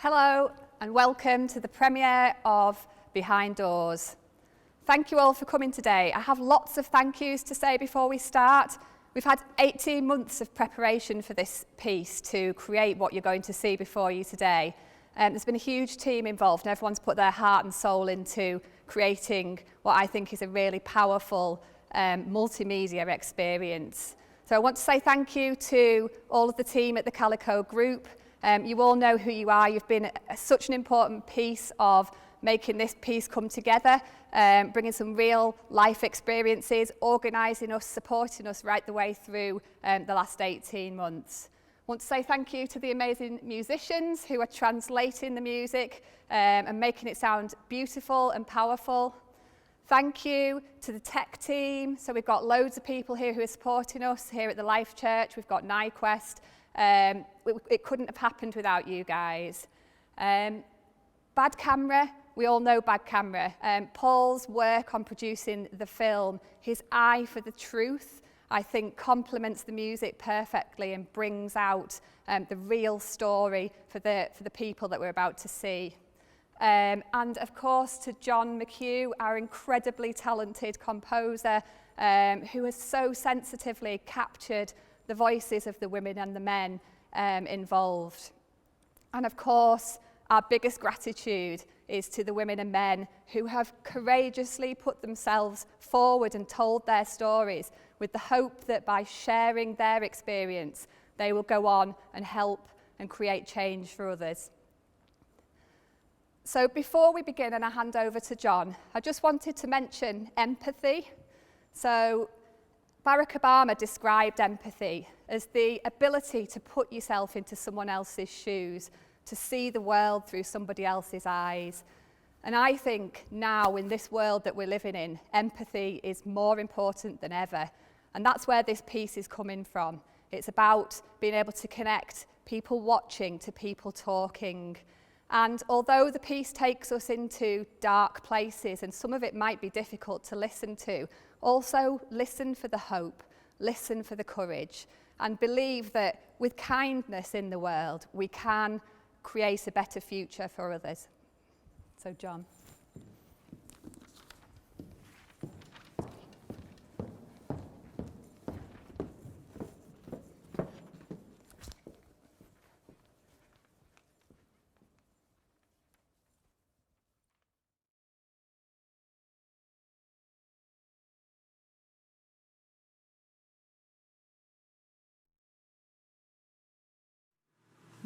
Hello and welcome to the premiere of Behind Doors. Thank you all for coming today. I have lots of thank yous to say before we start. We've had 18 months of preparation for this piece to create what you're going to see before you today. There's been a huge team involved and everyone's put their heart and soul into creating what I think is a really powerful multimedia experience. So I want to say thank you to all of the team at the Calico Group. You all know who you are. You've been such an important piece of making this piece come together, bringing some real life experiences, organising us, supporting us right the way through the last 18 months. I want to say thank you to the amazing musicians who are translating the music and making it sound beautiful and powerful. Thank you to the tech team. So we've got loads of people here who are supporting us here at the Life Church. We've got NIQuest. It couldn't have happened without you guys. Bad camera, we all know bad camera. Paul's work on producing the film, his eye for the truth, I think complements the music perfectly and brings out the real story for the people that we're about to see. And of course to John McHugh, our incredibly talented composer, who has so sensitively captured the voices of the women and the men involved. And of course, our biggest gratitude is to the women and men who have courageously put themselves forward and told their stories with the hope that by sharing their experience, they will go on and help and create change for others. So before we begin and I hand over to John, I just wanted to mention empathy. So Barack Obama described empathy as the ability to put yourself into someone else's shoes, to see the world through somebody else's eyes. And I think now in this world that we're living in, empathy is more important than ever. And that's where this piece is coming from. It's about being able to connect people watching to people talking. And although the piece takes us into dark places and some of it might be difficult to listen to, also listen for the hope, listen for the courage, and believe that with kindness in the world, we can create a better future for others. So, John.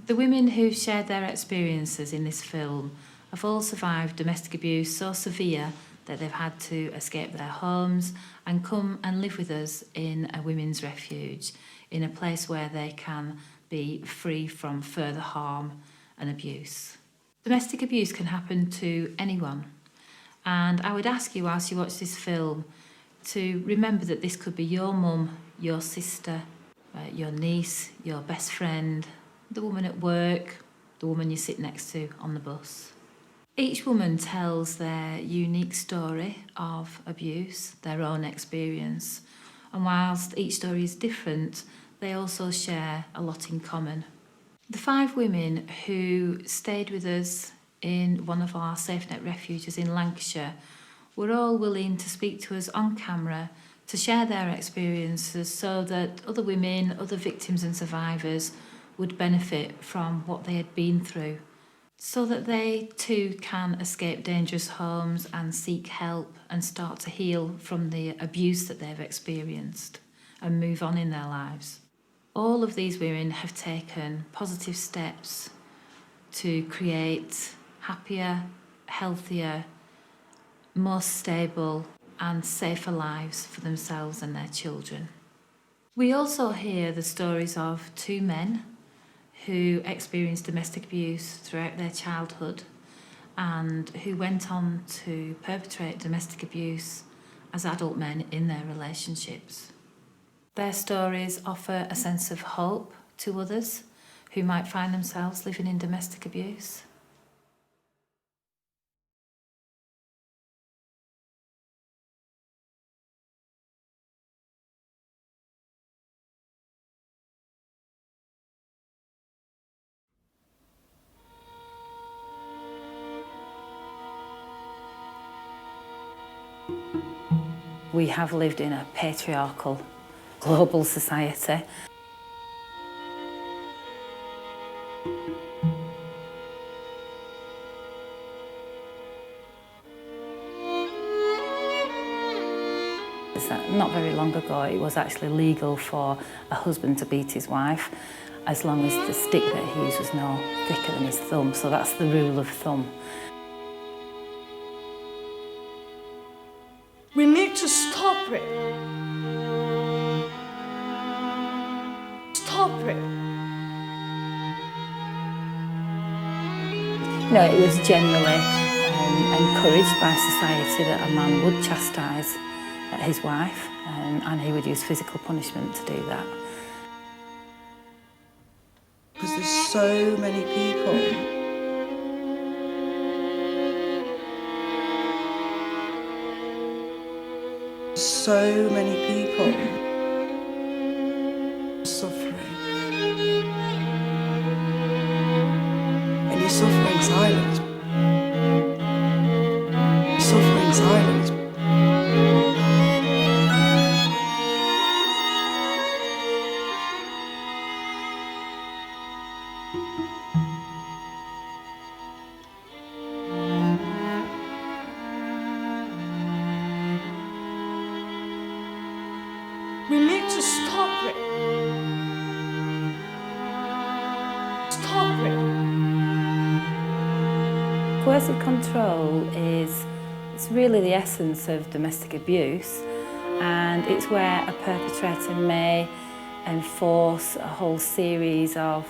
The women who shared their experiences in this film have all survived domestic abuse so severe that they've had to escape their homes and come and live with us in a women's refuge, in a place where they can be free from further harm and abuse. Domestic abuse can happen to anyone, and I would ask you, whilst you watch this film, to remember that this could be your mum, your sister, your niece, your best friend, the woman at work, the woman you sit next to on the bus. Each woman tells their unique story of abuse, their own experience, and whilst each story is different, they also share a lot in common. The 5 women who stayed with us in one of our SafeNet refuges in Lancashire were all willing to speak to us on camera to share their experiences so that other women, other victims and survivors would benefit from what they had been through, so that they too can escape dangerous homes and seek help and start to heal from the abuse that they've experienced and move on in their lives. All of these women have taken positive steps to create happier, healthier, more stable and safer lives for themselves and their children. We also hear the stories of 2 men who experienced domestic abuse throughout their childhood and who went on to perpetrate domestic abuse as adult men in their relationships. Their stories offer a sense of hope to others who might find themselves living in domestic abuse. We have lived in a patriarchal, global society. Not very long ago, it was actually legal for a husband to beat his wife as long as the stick that he used was no thicker than his thumb. So that's the rule of thumb. We need to stop it. Stop it. You know, it was generally encouraged by society that a man would chastise his wife, and he would use physical punishment to do that. Because there's so many people. So many people suffering. And you suffer in silence. You suffer in silence. We need to stop it. Stop it. Coercive control it's really the essence of domestic abuse, and it's where a perpetrator may enforce a whole series of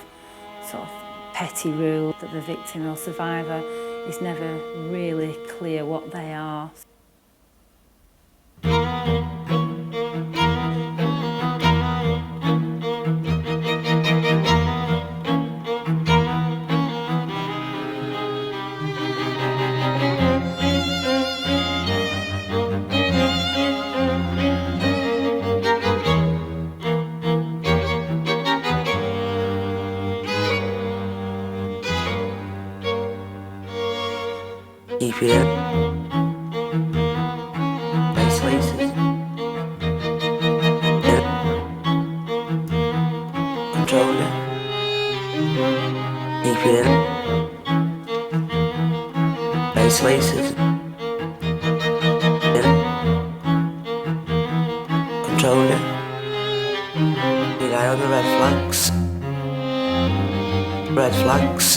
sort of petty rules that the victim or survivor is never really clear what they are. Keep it up. Nice laces. Yeah. Control it. Keep it up. Nice laces. Yeah. Control it. Keep an eye on the red flags. Red flags.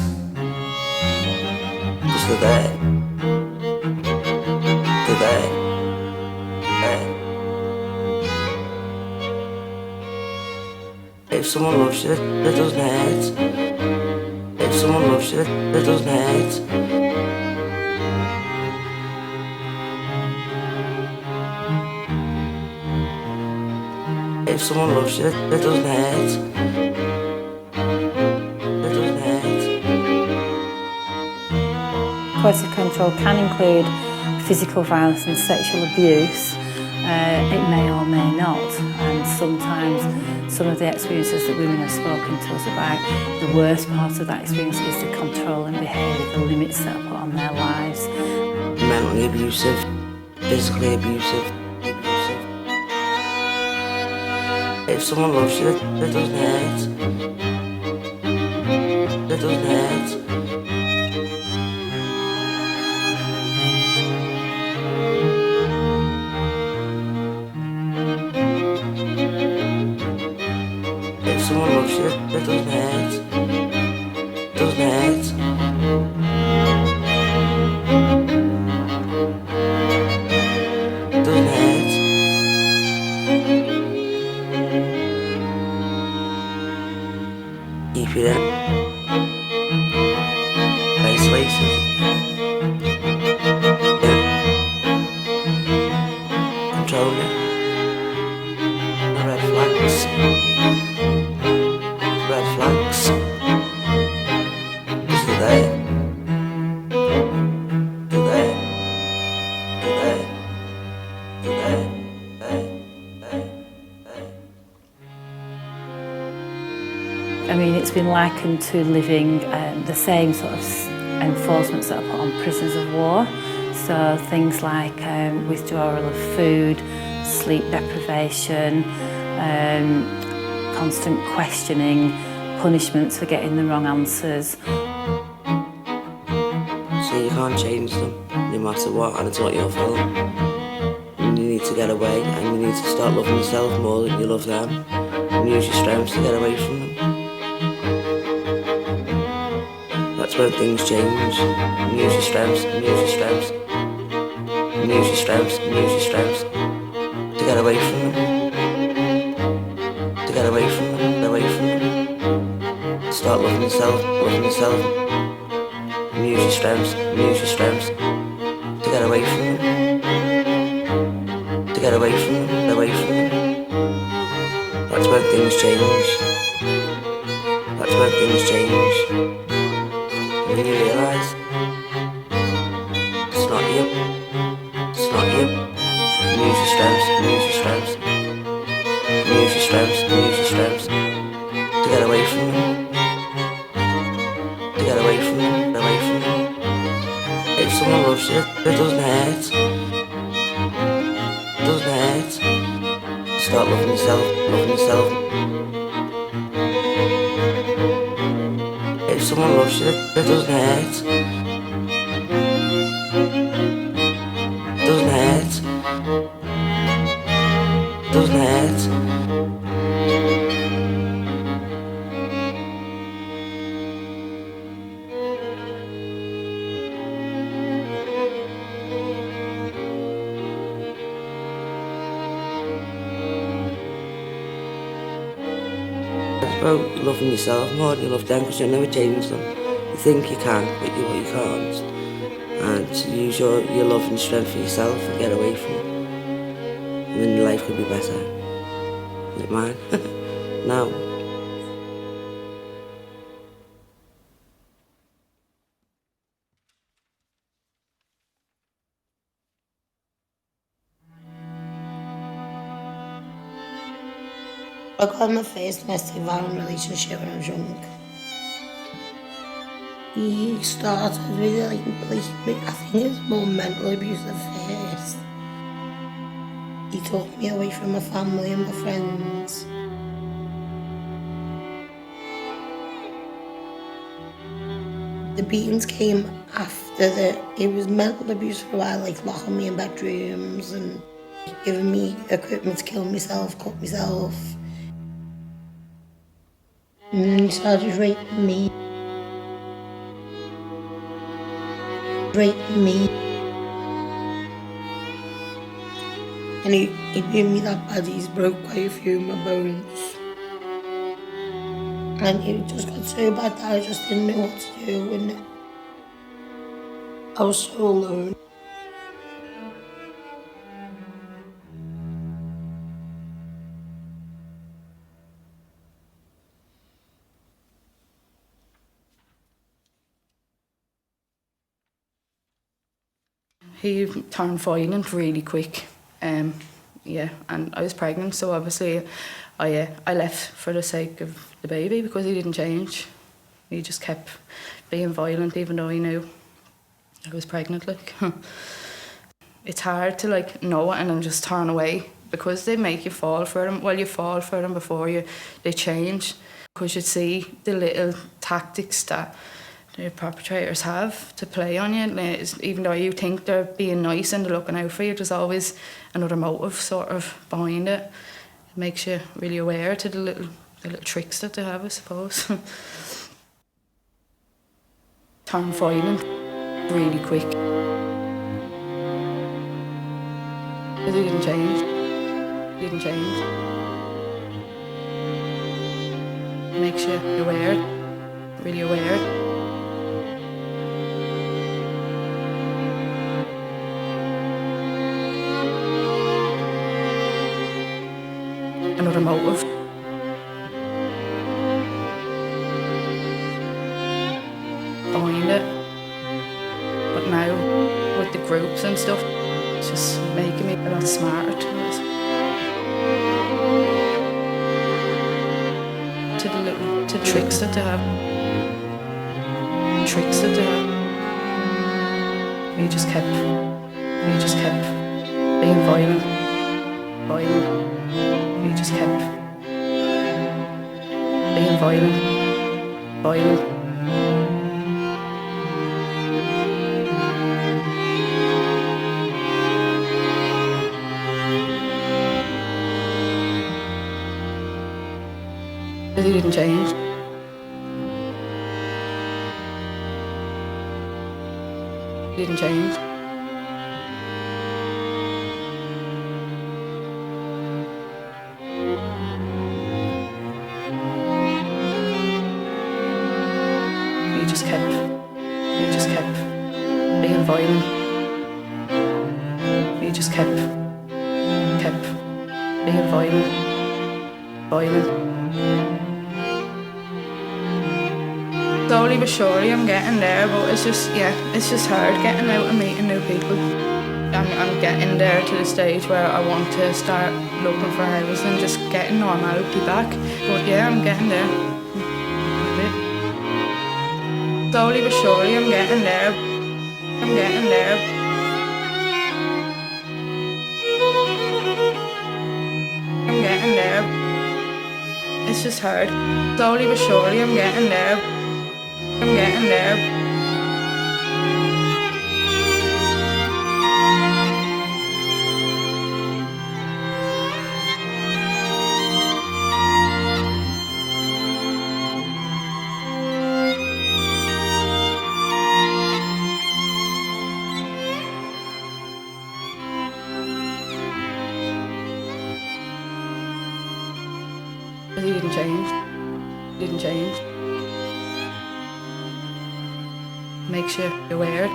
Because they're there. If someone loves you, it doesn't hurt. If someone loves you, it doesn't hurt. If someone loves you, it doesn't hurt. It doesn't hurt. Coercive control can include physical violence and sexual abuse. It may or may not, and sometimes some of the experiences that women have spoken to us about, the worst part of that experience is the controlling behaviour, the limits that are put on their lives. Mentally abusive, physically abusive. If someone loves you, it doesn't hurt. It doesn't hurt. If someone loves you, it doesn't hurt. It doesn't hurt. It doesn't hurt. Keep it up. Nice laces. Yeah. Control it. The red flags. Red flags. Because they're there. They're there. They're there. They're there. I mean, it's been likened to living the same sort of enforcements that are put on prisoners of war. So things like withdrawal of food, sleep deprivation, constant questioning, punishments for getting the wrong answers. So you can't change them, no matter what, and it's not your fault. And you need to get away, and you need to start loving yourself more than you love them, and use your strengths to get away from them. That's when things change. And use your strengths, and use your strengths, and use your strengths, and use your strengths to get away from them. To get away from them, get away from them. Start loving yourself, loving yourself. And use your strengths, and use your strengths to get away from them. To get away from them, get away from them. That's when things change. That's when things change. And then you realise it's not you. It's not you. And use your strengths, and use your strengths. And use your strengths, and use your strengths to get away from them. To get away from them, get away from them. If someone loves you, it doesn't hurt. It doesn't hurt. Start loving yourself, loving yourself. If someone loves you, it doesn't hurt. It doesn't hurt. It doesn't hurt. About loving yourself more than you love them, because you'll never change them. You think you can, but you can't. And to use your love and strength for yourself and get away from it. And then your life could be better. Is it mine? No. I got my first domestic violence relationship when I was young. He started with I think it was more mental abuse at first. He took me away from my family and my friends. The beatings came after it was mental abuse for a while, like locking me in bedrooms and giving me equipment to kill myself, cut myself. And then he started raping me. And he beat me that bad, he's broke quite a few of my bones. And it just got so bad that I just didn't know what to do, and I was so alone. He turned violent really quick, and I was pregnant, so obviously I left for the sake of the baby because he didn't change. He just kept being violent even though he knew I was pregnant. It's hard to know it and then just turn away because they make you fall for them. Well, you fall for them before they change, because you see the little tactics that the perpetrators have to play on you. Even though you think they're being nice and they're looking out for you, there's always another motive sort of behind it. It makes you really aware to the little tricks that they have, I suppose. Turn violent really quick. Because he didn't change. He didn't change. It makes you aware, really aware. Another motive. Behind it. But now, with the groups and stuff, it's just making me a lot smarter to it. To the tricks that they have. Tricks that they have. He just kept being violent. violent. He just kept being violent. But he didn't change. He didn't change. He just kept being violent. He just kept being violent. Slowly but surely I'm getting there, but it's just hard getting out and meeting new people. I'm getting there to the stage where I want to start looking for houses and just getting normality back. But yeah, I'm getting there. Slowly but surely I'm getting there. I'm getting there. I'm getting there. It's just hard. Slowly but surely I'm getting there. I'm getting there. But he didn't change. He didn't change. Make sure you're aware.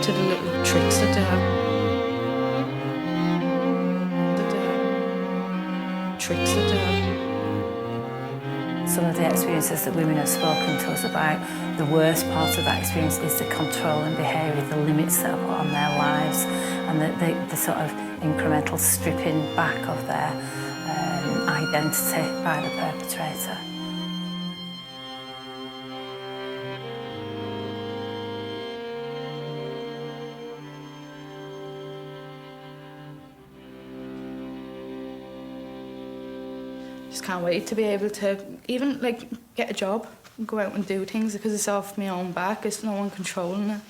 To the little tricks that they have. Tricks that they have. Some of the experiences that women have spoken to us about, the worst part of that experience is the controlling behaviour, the limits that are put on their lives, and the sort of incremental stripping back of their identity by the perpetrator. Just can't wait to be able to even get a job, go out and do things because it's off my own back. It's no one controlling it.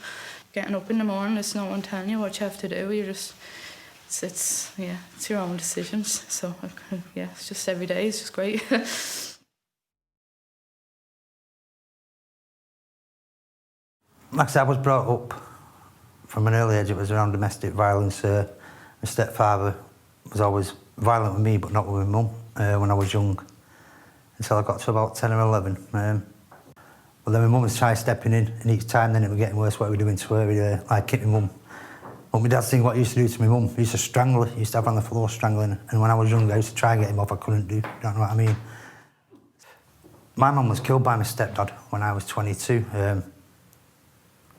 Getting up in the morning, it's no one telling you what you have to do. You just it's your own decisions. So yeah, it's just every day. It's just great. Like I said, I was brought up from an early age. It was around domestic violence. My stepfather was always violent with me, but not with my mum when I was young, until I got to about 10 or 11. But then my mum was trying stepping in, and each time then it was getting worse what we were doing to her. We'd like hit my mum. But my dad's thing, what he used to do to my mum, he used to strangle her. He used to have her on the floor strangling. And when I was young, I used to try and get him off. I couldn't do. Don't know what I mean. My mum was killed by my stepdad when I was 22.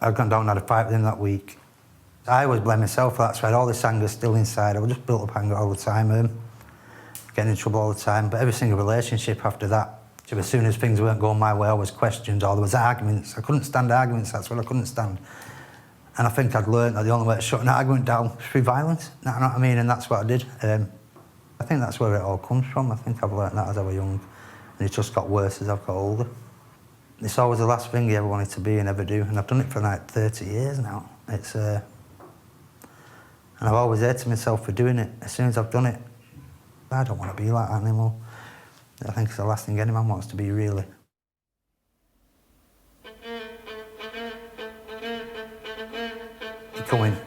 I'd gone down and had a fight with him that week. I always blame myself for that, so I had all this anger still inside. I was just built up anger all the time, getting in trouble all the time. But every single relationship after that, as soon as things weren't going my way, I was questioned, or there was arguments. I couldn't stand arguments, that's what I couldn't stand. And I think I'd learned that the only way to shut an argument down was through violence, you know what I mean? And that's what I did. I think that's where it all comes from. I think I've learned that as I was young, and it just got worse as I've got older. It's always the last thing you ever wanted to be and ever do, and I've done it for like 30 years now. And I've always hated myself for doing it. As soon as I've done it, I don't want to be like that anymore. I think it's the last thing any man wants to be, really. You come in.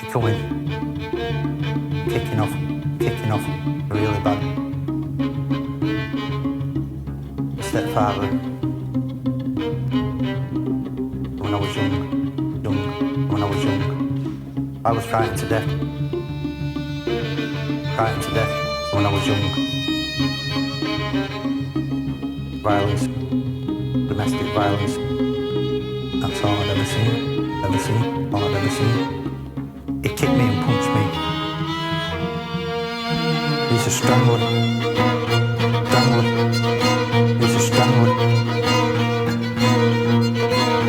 You come in. Kicking off really bad. Stepfather, when I was young, I was frightened to death. When I was young. Violence, domestic violence, that's all I'd ever seen, all I'd ever seen. He kicked me and punched me. He used to strangle it. He used to strangle it.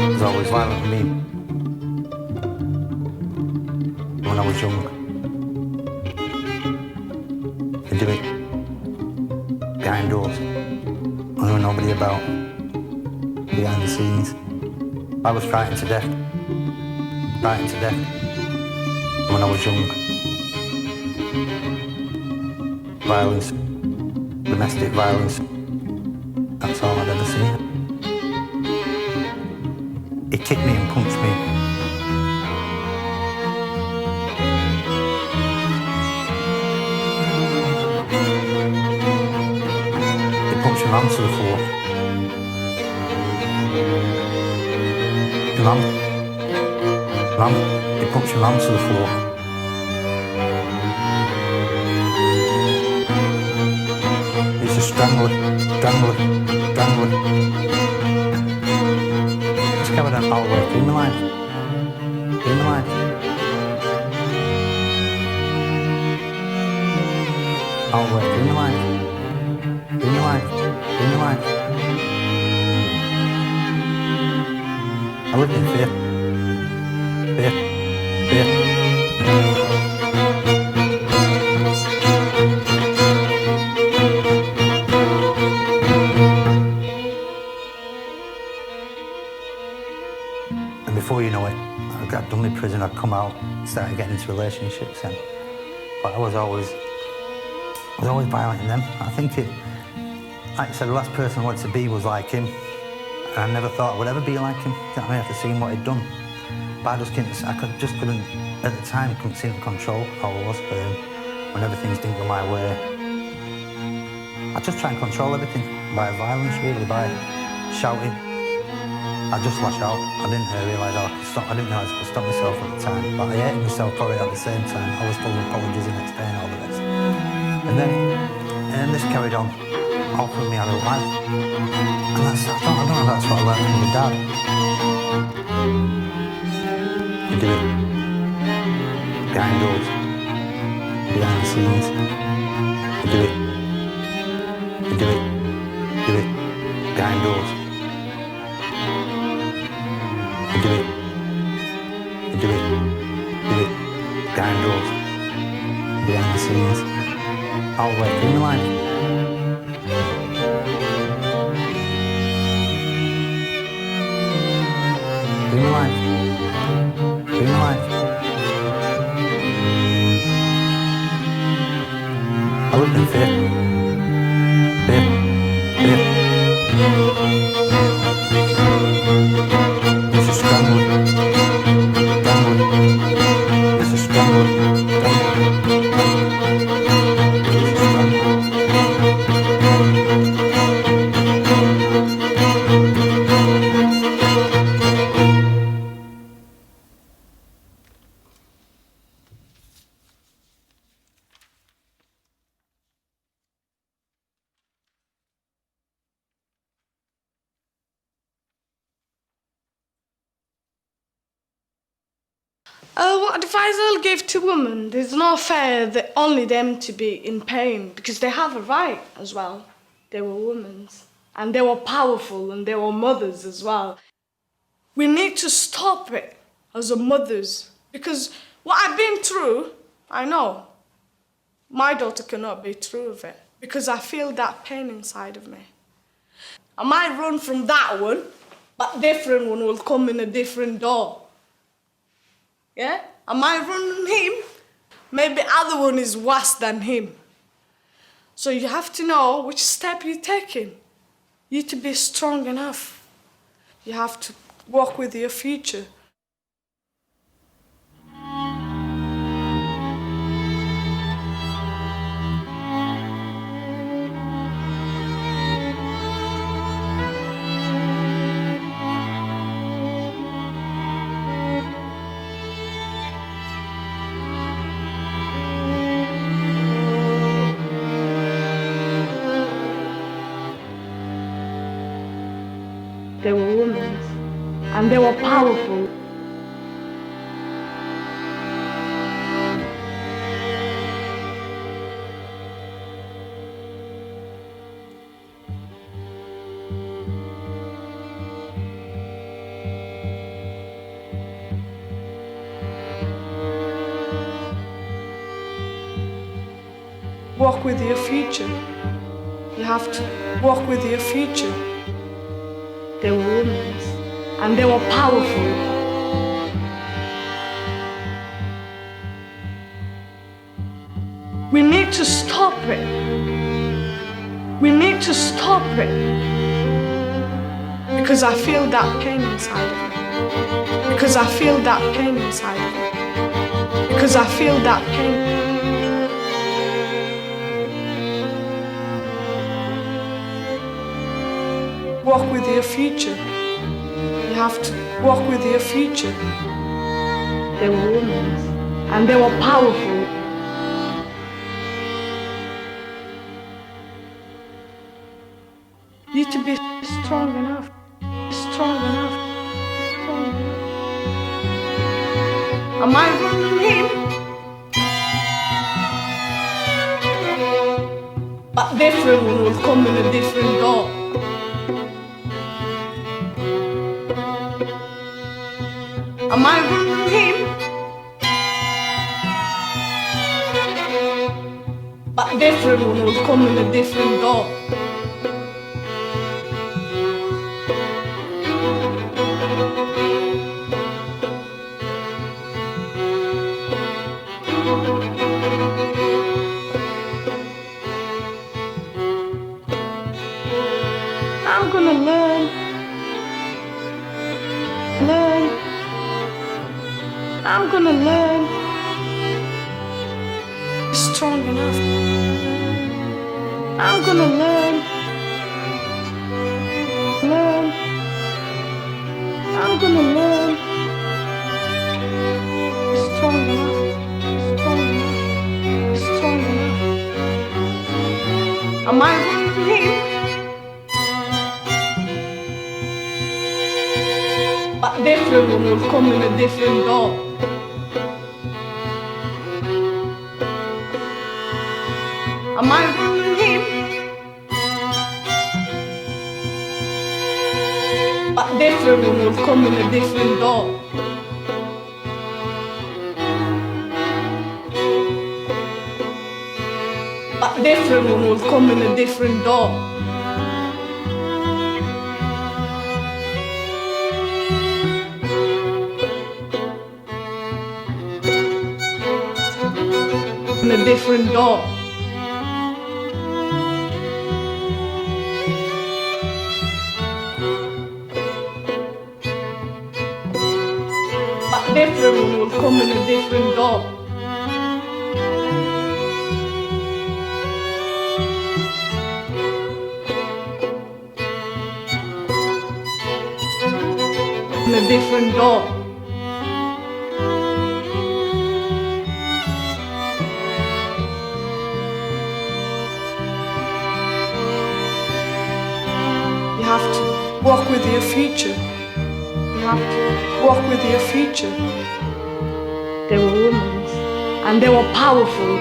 It was violent with me when I was young. They do it behind doors. When there was nobody about, behind the scenes. I was frightened to death when I was young. Violence, domestic violence, that's all I'd ever seen. He kicked me and punched me. He punched my mum to the floor. He punched my mum to the floor. He used to strangle her. Just carried on all the way through my life. All the way through my life. I lived in fear. And before you know it, I got done with prison, I'd come out, started getting into relationships, but I was always violent in them. I think it, like I said, the last person I wanted to be was like him. And I never thought I would ever be like him. You know what I mean? After seeing what he'd done. But I just couldn't, at the time, couldn't seem to control how I was. When everything didn't go my way. I just try and control everything by violence, really, by shouting. I just lash out. I didn't realise I could stop. I didn't realise I could stop myself at the time. But I hated myself for it at the same time. I was full of apologies the next day and all the rest. And then this carried on all through my adult life. And I don't know if that's what I learned from my dad. You do it behind doors, behind the scenes. You do it behind doors. You do it behind doors, behind the scenes. All the way through my life. Through my life. I lived in fear. This is strangled. This is strangled. What advice I'll give to women? It's not fair that only them to be in pain, because they have a right as well. They were women, and they were powerful, and they were mothers as well. We need to stop it as a mothers, because what I've been through, I know. My daughter cannot be through of it, because I feel that pain inside of me. I might run from that one, but different one will come in a different door. Yeah? I might run from him, maybe other one is worse than him. So you have to know which step you're taking. You need to be strong enough. You have to walk with your future. They were women, and they were powerful. walk with your future. You have to walk with your future. They were women, and they were powerful. We need to stop it. We need to stop it. Because I feel that pain inside of me. Because I feel that pain inside of me. Because I feel that pain. Walk with your future. You have to walk with your future. They were women, and they were powerful. You need to be strong enough, strong enough, strong enough. Am I running him? A different one will come in a different door. Am I running him? A different one will come in a different door. I'm gonna learn. I'm gonna learn. Strong enough. I'm gonna learn. I'm gonna learn. Strong enough. Strong enough. Am I running him? A different one will come in a different door. Am I running him? A different one will come in a different door. A different one will come in a different door. In a different door. A different one will come in a different door. In a different door. You have to walk with your future. You have to walk with your future. They were women, and they were powerful.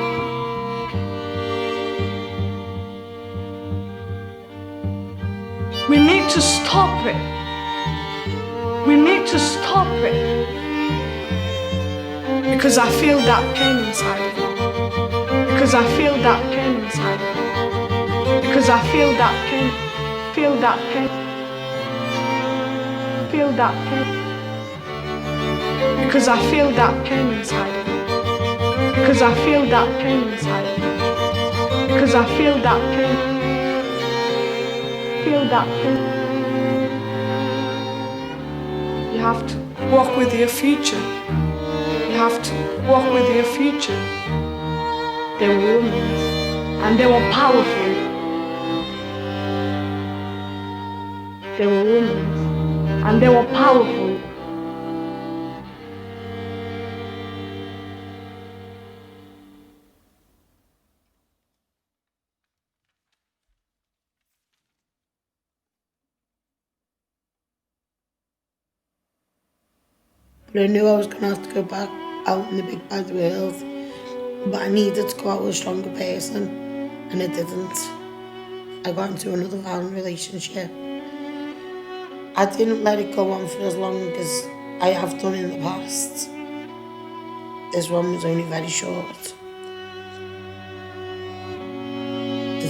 We need to stop it. We need to stop it. Because I feel that pain inside of me. Because I feel that pain inside of me. Because I feel that pain. Feel that pain. Feel that pain. Because I feel that pain inside of me. Because I feel that pain inside of me. Because I feel that pain. Feel that pain. You have to walk with your future. You have to walk with your future. They were women, and they were powerful. They were women, and they were powerful. But I knew I was going to have to go back out in the big bad world. But I needed to go out with a stronger person, and I didn't. I got into another violent relationship. I didn't let it go on for as long as I have done in the past. This one was only very short.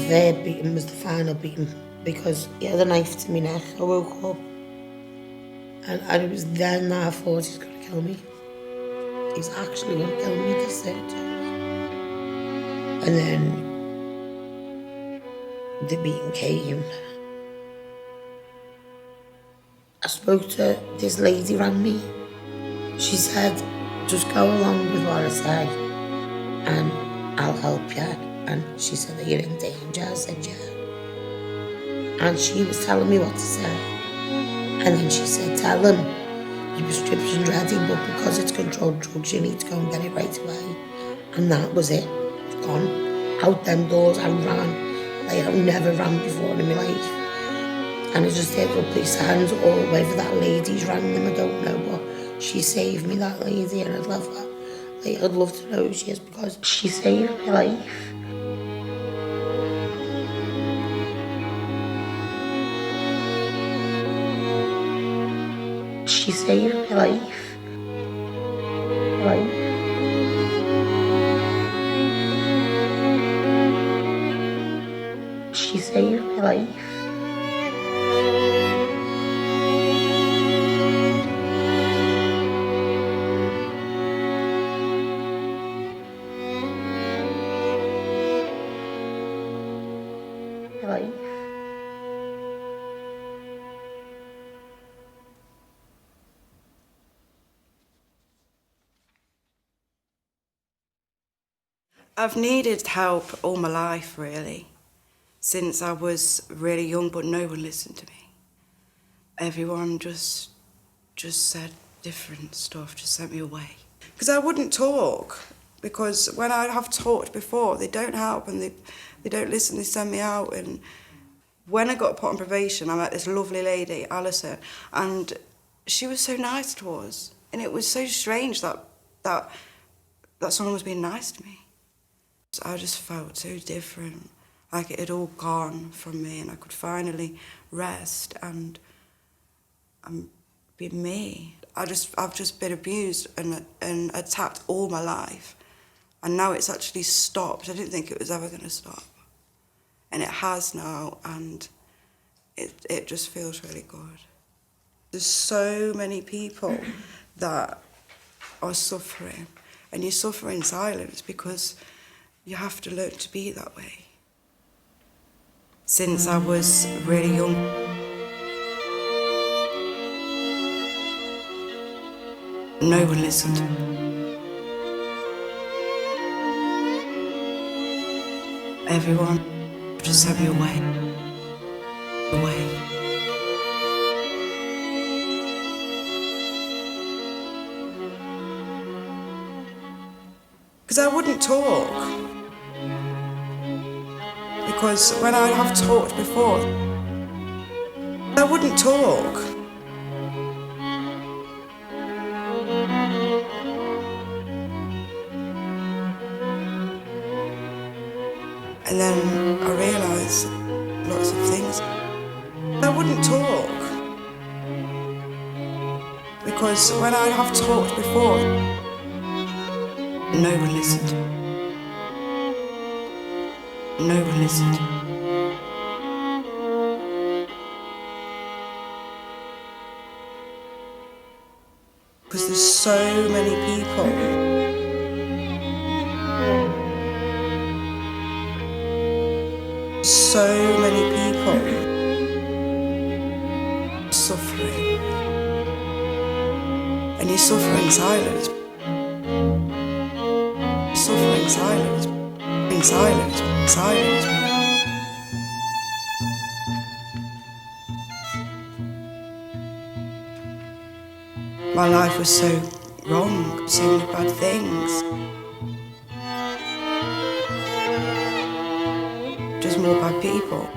third beating was the final beating because he had a knife to my neck. I woke up and it was then that I thought he's going to kill me. He's actually going to kill me this third time. And then the beating came. I spoke to this lady, rang me. She said, just go along with what I say and I'll help you. And she said, are you in danger? I said, yeah. And she was telling me what to say. And then she said, tell him your prescription's ready, but because it's controlled drugs, you need to go and get it right away. And that was it. It's gone. Out them doors, I ran. Like I've never ran before in my life. And I just heard lovely sounds, or whether that lady's rang them, I don't know, but she saved me, that lady, and I'd love her. Like, I'd love to know who she is because she saved my life. She saved my life. She saved my life. I've needed help all my life, really, since I was really young, but no one listened to me. Everyone just said different stuff, just sent me away. Because I wouldn't talk, because when I have talked before, they don't help and they don't listen, they send me out. And when I got put on probation, I met this lovely lady, Alison, and she was so nice to us. And it was so strange that someone was being nice to me. I just felt so different, like it had all gone from me and I could finally rest and be me. I've just been abused and attacked all my life, and now it's actually stopped. I didn't think it was ever going to stop, and it has now, and it just feels really good. There's so many people that are suffering, and you suffer in silence because you have to learn to be that way. Since I was really young, no one listened. Everyone just sent me away. Because I wouldn't talk. Because when I have talked before, I wouldn't talk. And then I realised lots of things. I wouldn't talk. Because when I have talked before, no one listened. No one listened. Because there's so many people. So many people suffering. And you suffer in silence. You suffer in silence. In silence. Silence. My life was so wrong, so many bad things. Just more bad people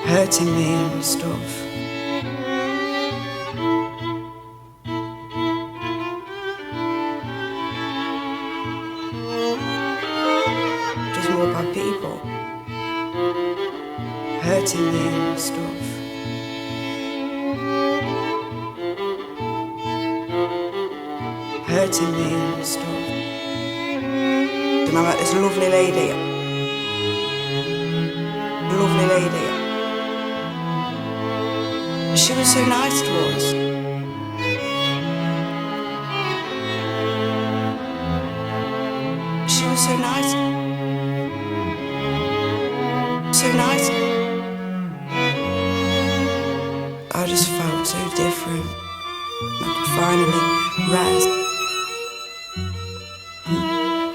hurting me and stuff. Just more bad people hurting me and stuff. Hurting me and stuff. And I met this lovely lady, lovely lady. She was so nice to us. She was so nice. So nice. I just felt so different. I could finally rest.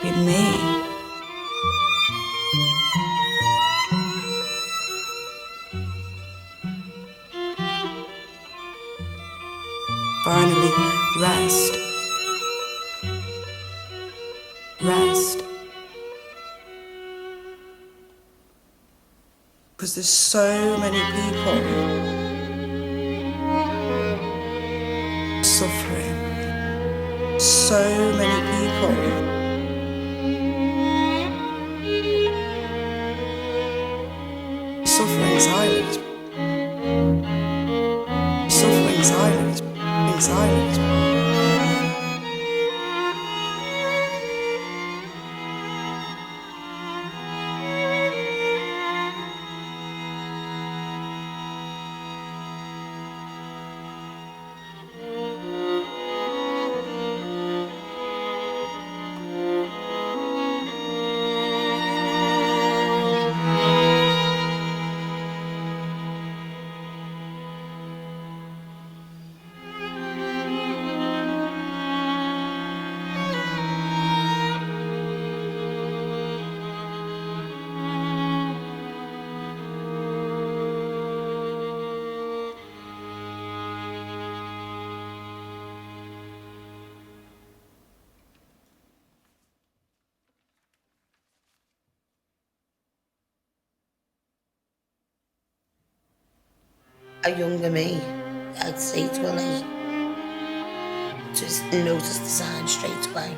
Be me. Finally rest. Rest. Because there's so many people suffering. So many people suffering silence. Suffering silence. In silence. A younger me, I'd say to Ellie, just notice the signs straight away.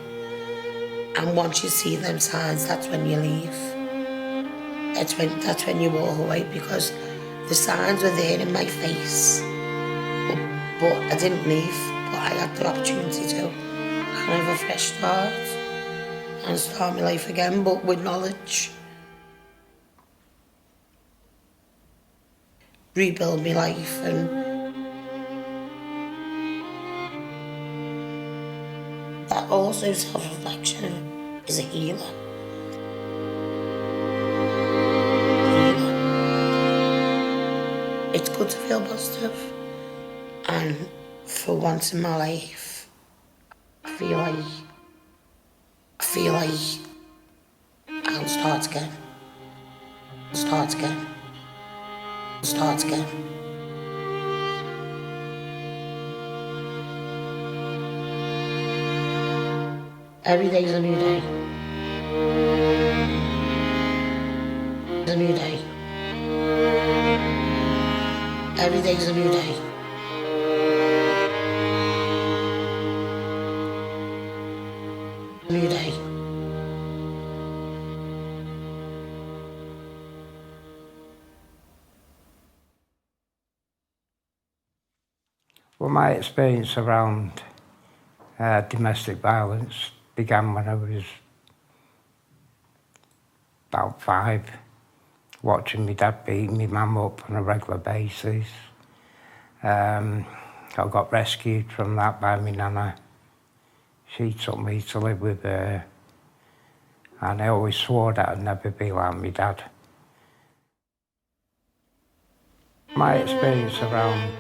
And once you see them signs, that's when you leave. That's when you walk away, because the signs were there in my face. But I didn't leave, but I had the opportunity to. And have a fresh start and start my life again, but with knowledge. Rebuild my life, and that also self-reflection is a healer. It's good to feel positive, and for once in my life, I feel like I'll start again. Start again. Start again. Every day's a new day. It's a new day. Every day's a new day. A new day. Well, my experience around domestic violence began when I was about 5, watching my dad beat my mum up on a regular basis. I got rescued from that by my nana. She took me to live with her, and I always swore that I'd never be like my dad. My experience around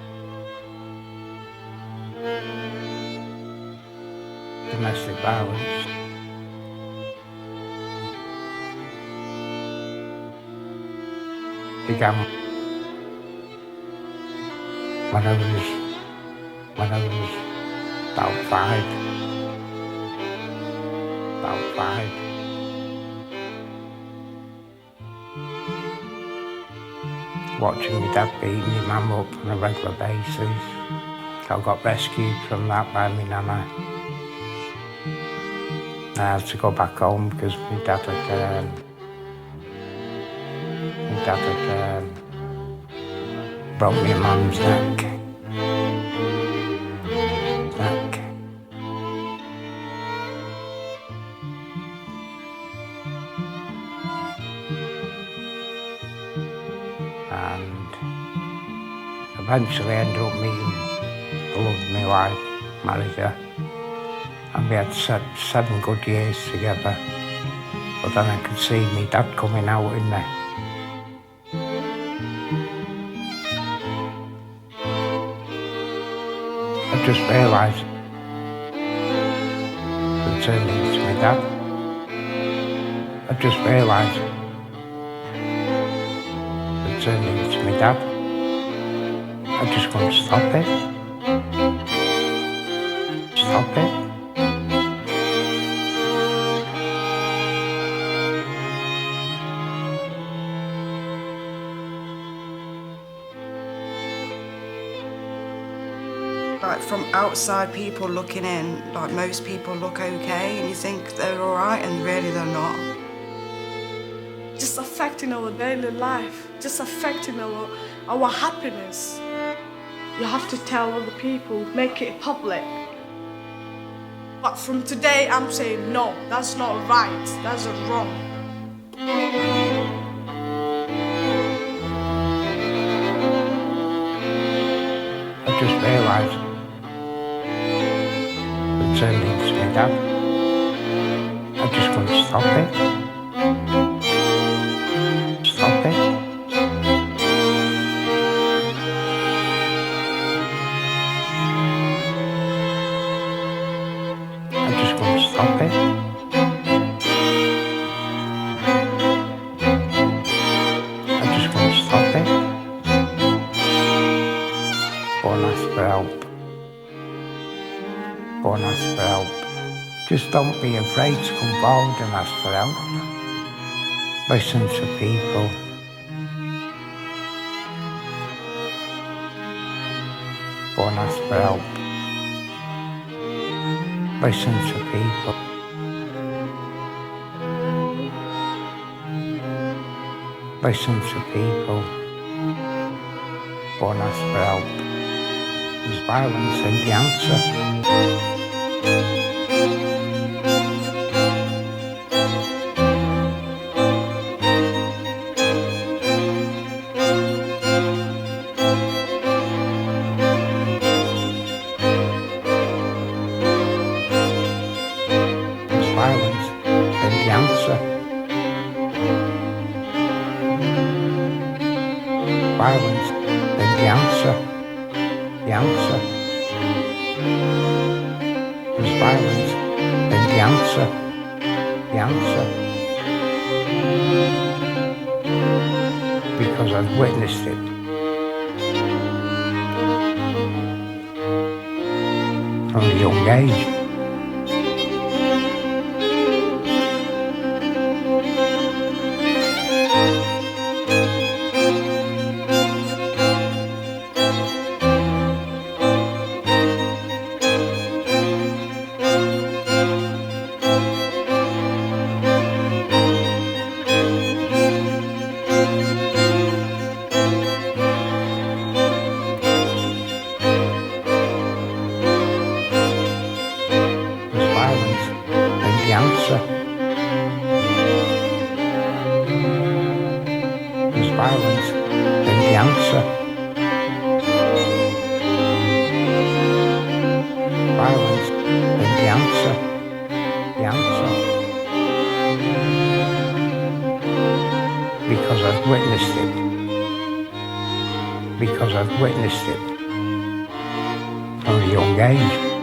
domestic violence began when I was about 5. Watching my dad beat my mum up on a regular basis. I got rescued from that by my nana. I had to go back home because my dad had broke my mum's neck. eventually ended up meeting the love of my life, married her. And we had 7 good years together. But then I could see my dad coming out in me. I just realised it turned into my dad. I just realised it turned into my dad. I just couldn't stop it. Stop it. Like from outside people looking in, like most people look okay and you think they're all right and really they're not. Just affecting our daily life, just affecting our happiness. You have to tell other people, make it public. But from today, I'm saying no, that's not right, that's wrong. I just realised it turned into my dad. I just couldn't stop it. Stop it. I just couldn't stop it. I just couldn't stop it. Go and ask for help. Go and ask for help. Just don't be afraid to come forward and ask for help. Listen to people. Go and ask for help. Listen to people. Listen to people. Go and ask for help. There's violence in the answer. There's violence in the answer. Violence in the answer. The answer. There's violence in the answer. The answer. Because I've witnessed it. From a young age. There's violence in the answer. Violence in the answer. The answer. Because I've witnessed it. Because I've witnessed it from a young age.